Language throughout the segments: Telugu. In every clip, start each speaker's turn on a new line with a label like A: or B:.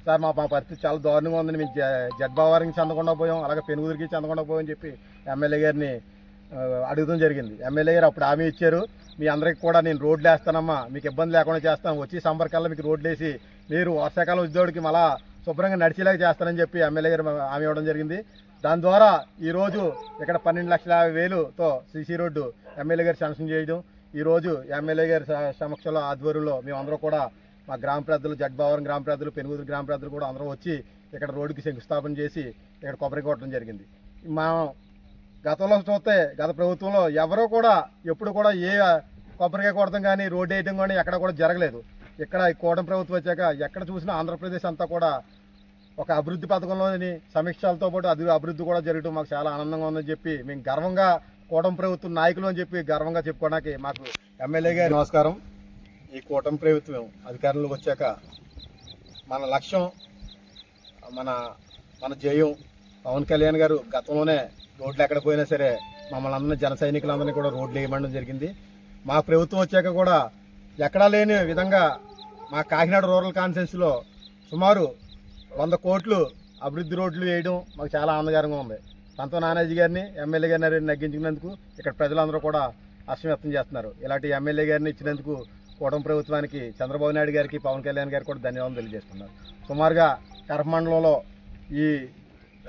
A: సార్ మా పరిస్థితి చాలా దారుణంగా ఉందని మేము జడ్బావారికి చెందకుండా పోయాం, అలాగే పెనుగురికి చెందకుండా పోయాం చెప్పి ఎమ్మెల్యే గారిని అడగడం జరిగింది. ఎమ్మెల్యే గారు అప్పుడు హామీ ఇచ్చారు, మీ అందరికి కూడా నేను రోడ్లు వేస్తానమ్మా, మీకు ఇబ్బంది లేకుండా చేస్తాను, వచ్చి సంబర్కల్లా మీకు రోడ్లు వేసి మీరు వర్షాకాలం ఉద్యోగికి మళ్ళా శుభ్రంగా నడిచేలాగా చేస్తానని చెప్పి ఎమ్మెల్యే గారు హామీ ఇవ్వడం జరిగింది. దాని ద్వారా ఈరోజు ఇక్కడ 12,50,000తో సీసీ రోడ్డు ఎమ్మెల్యే గారు శాంక్షన్ చేయడం, ఈరోజు ఎమ్మెల్యే గారి సమక్షంలో ఆధ్వర్యంలో మేమందరూ కూడా మా గ్రామ పెద్దలు, జడ్బావరం గ్రామ పెద్దలు, పెనుగుదురు గ్రామ పెద్దలు కూడా అందరూ వచ్చి ఇక్కడ రోడ్డుకి శంకుస్థాపన చేసి ఇక్కడ కొబ్బరి కొట్టడం జరిగింది. మా గతంలో చూస్తే గత ప్రభుత్వంలో ఎవరో కూడా ఎప్పుడు కూడా ఏ కొబ్బరికాయ కొడతాం కానీ రోడ్డు వేయడం కానీ ఎక్కడ కూడా జరగలేదు. ఇక్కడ ఈ కూటమి ప్రభుత్వం వచ్చాక ఎక్కడ చూసినా ఆంధ్రప్రదేశ్ అంతా కూడా ఒక అభివృద్ధి పథకంలోని సమీక్షలతో పాటు అభివృద్ధి కూడా జరగడం మాకు చాలా ఆనందంగా ఉందని చెప్పి మేము గర్వంగా కూటమి ప్రభుత్వం నాయకులు అని చెప్పి గర్వంగా చెప్పుకోవడానికి మాకు ఎమ్మెల్యే గారు నమస్కారం. ఈ కూటమి ప్రభుత్వం అధికారంలోకి వచ్చాక మన లక్ష్యం, మన జయం పవన్ కళ్యాణ్ గారు గతంలోనే రోడ్లు ఎక్కడ పోయినా సరే మమ్మల్ని అందరినీ జన సైనికులందరినీ కూడా రోడ్లు వేయమనడం జరిగింది. మా ప్రభుత్వం వచ్చాక కూడా ఎక్కడా లేని విధంగా మా కాకినాడ రూరల్ కాన్స్టిట్యున్సీలో సుమారు 100 కోట్లు అభివృద్ధి రోడ్లు వేయడం మాకు చాలా ఆనందకరంగా ఉంది. పంతో నానాజీ గారిని ఎమ్మెల్యే గారిని నగ్గించినందుకు ఇక్కడ ప్రజలందరూ కూడా హర్షం వ్యక్తం చేస్తున్నారు. ఇలాంటి ఎమ్మెల్యే గారిని ఇచ్చినందుకు కూటమి ప్రభుత్వానికి, చంద్రబాబు నాయుడు గారికి, పవన్ కళ్యాణ్ గారికి కూడా ధన్యవాదాలు తెలియజేస్తున్నారు. సుమారుగా కరప మండలంలో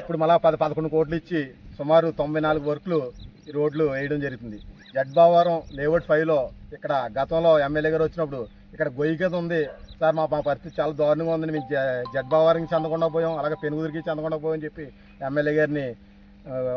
A: ఇప్పుడు మళ్ళా 11 కోట్లు ఇచ్చి సుమారు 94 వర్కులు ఈ రోడ్లు వేయడం జరుగుతుంది. జడ్బావరం లేఅవుట్ 5లో ఇక్కడ గతంలో ఎమ్మెల్యే గారు వచ్చినప్పుడు ఇక్కడ గొయ్యి కింద ఉంది సార్, మా పరిస్థితి చాలా దారుణంగా ఉందని మేము జడ్బావారికి చెందకుండా పోయాం, అలాగే పెనుగురికి చెందకుండా పోయాం చెప్పి ఎమ్మెల్యే గారిని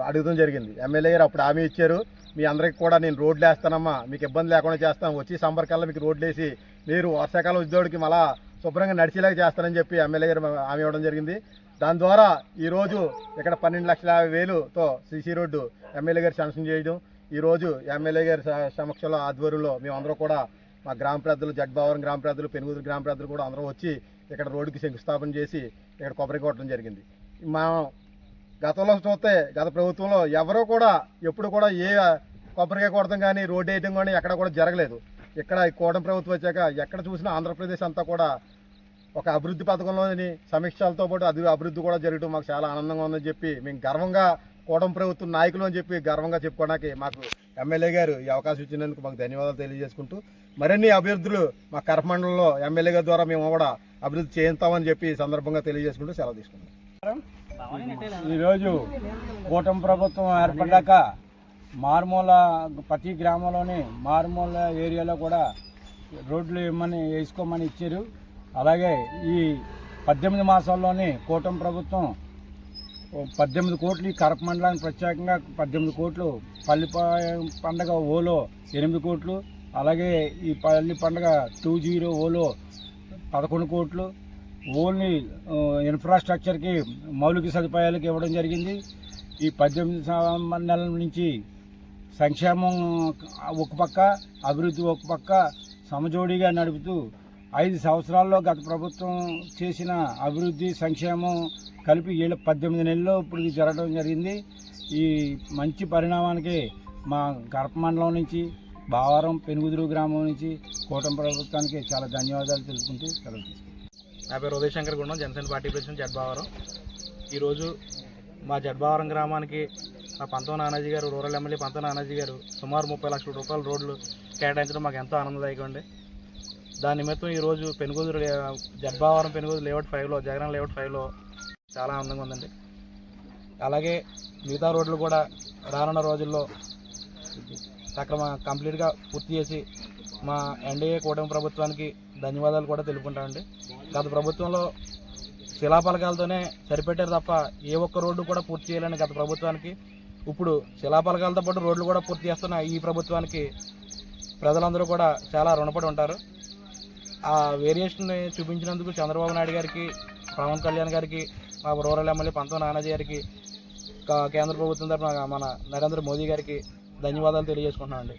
A: అడగడం జరిగింది. ఎమ్మెల్యే గారు అప్పుడు హామీ ఇచ్చారు, మీ అందరికి కూడా నేను రోడ్లు వేస్తానమ్మా, మీకు ఇబ్బంది లేకుండా చేస్తాను, వచ్చి సంబర్కల్లా మీకు రోడ్లు వేసి మీరు వర్షాకాలం ఉద్యోగికి మళ్ళా శుభ్రంగా నడిచేలాగా చేస్తానని చెప్పి ఎమ్మెల్యే గారు హామీ ఇవ్వడం జరిగింది. దాని ద్వారా ఈరోజు ఇక్కడ 12,50,000తో సీసీ రోడ్డు ఎమ్మెల్యే గారు శాంక్షన్ చేయడం, ఈరోజు ఎమ్మెల్యే గారి సమక్షంలో ఆధ్వర్యంలో మేమందరూ కూడా మా గ్రామ పెద్దలు, జడ్బావరం గ్రామ పెద్దలు, పెనుగుదురు గ్రామ పెద్దలు కూడా అందరూ వచ్చి ఇక్కడ రోడ్డుకి శంకుస్థాపన చేసి ఇక్కడ కొబ్బరి కొట్టడం జరిగింది. మా గతంలో చూస్తే గత ప్రభుత్వంలో ఎవరో కూడా ఎప్పుడు కూడా ఏ కొబ్బరికాయ కొడతాం కానీ రోడ్డు వేయడం కానీ ఎక్కడ కూడా జరగలేదు. ఇక్కడ ఈ కూటమి ప్రభుత్వం వచ్చాక ఎక్కడ చూసినా ఆంధ్రప్రదేశ్ అంతా కూడా ఒక అభివృద్ధి పథకంలోని సమీక్షలతో పాటు అభివృద్ధి కూడా జరగడం మాకు చాలా ఆనందంగా ఉందని చెప్పి మేము గర్వంగా కూటమి ప్రభుత్వం నాయకులు అని చెప్పి గర్వంగా చెప్పుకోవడానికి మాకు ఎమ్మెల్యే గారు ఈ అవకాశం ఇచ్చినందుకు మాకు ధన్యవాదాలు తెలియజేసుకుంటూ మరిన్ని అభ్యర్థులు మా కరప మండలంలో ఎమ్మెల్యే గారి ద్వారా మేము కూడా అభివృద్ధి చేస్తామని చెప్పి సందర్భంగా తెలియజేసుకుంటూ సెలవు తీసుకున్నాం.
B: ఈరోజు కూటమి ప్రభుత్వం ఏర్పడ్డాక మారుమూల ప్రతి గ్రామంలోని మారుమూల ఏరియాలో కూడా రోడ్లు వేసుకోమని ఇచ్చారు. అలాగే ఈ 18 మాసాల్లోని కూటమి ప్రభుత్వం 18 కోట్లు ఈ కరప మండలానికి ప్రత్యేకంగా 18 కోట్లు, పల్లి పండగ ఓలో 8 కోట్లు, అలాగే ఈ పల్లి పండగ 20 ఓలో 11 కోట్లు ఓన్లీ ఇన్ఫ్రాస్ట్రక్చర్కి మౌలిక సదుపాయాలకు ఇవ్వడం జరిగింది. ఈ 18 నెలల నుంచి సంక్షేమం ఒక పక్క, అభివృద్ధి ఒక పక్క సమజోడీగా నడుపుతూ 5 సంవత్సరాల్లో గత ప్రభుత్వం చేసిన అభివృద్ధి, సంక్షేమం కలిపి 18 నెలల్లో ఇప్పుడు జరగడం జరిగింది. ఈ మంచి పరిణామానికి మా కరప మండలం నుంచి, బావారం, పెనుగుదురు గ్రామం నుంచి కూటమి ప్రభుత్వానికి చాలా ధన్యవాదాలు తెలుపుకుంటూ సెలవు తీసుకుంటాం.
C: నా పేరు ఉదయ్ శంకర్ గుండం, జనసేన పార్టీ ప్రెసిడెంట్, జడ్బావరం. ఈరోజు మా జడ్బావరం గ్రామానికి మా పంతో నానాజీ గారు, రూరల్ ఎమ్మెల్యే పంతో నానాజీ గారు సుమారు 30 లక్షల రూపాయల రోడ్లు కేటాయించడం మాకు ఎంతో ఆనందదాయకం అండి. దాని నిమిత్తం ఈరోజు పెనుగుదురు జడ్బావరం పెనుగుదురు లేఅవుట్ 5లో, జగన్ లేఅవుట్ 5లో చాలా ఆనందంగా ఉందండి. అలాగే మిగతా రోడ్లు కూడా రానున్న రోజుల్లో కంప్లీట్గా పూర్తి చేసి మా ఎన్డీఏ కూటమి ప్రభుత్వానికి ధన్యవాదాలు కూడా తెలుపుకుంటామండి. గత ప్రభుత్వంలో శిలాపలకాలతోనే సరిపెట్టారు తప్ప ఏ ఒక్క రోడ్డు కూడా పూర్తి చేయాలని గత ప్రభుత్వానికి, ఇప్పుడు శిలాపలకాలతో పాటు రోడ్లు కూడా పూర్తి చేస్తున్న ఈ ప్రభుత్వానికి ప్రజలందరూ కూడా చాలా రుణపడి ఉంటారు. ఆ వేరియేషన్ని చూపించినందుకు చంద్రబాబు నాయుడు గారికి, పవన్ కళ్యాణ్ గారికి, మా రూరల్ ఎమ్మెల్యే పంతో నానాజీ గారికి, కేంద్ర ప్రభుత్వం తరఫున మన నరేంద్ర మోదీ గారికి ధన్యవాదాలు తెలియజేసుకుంటున్నామండి.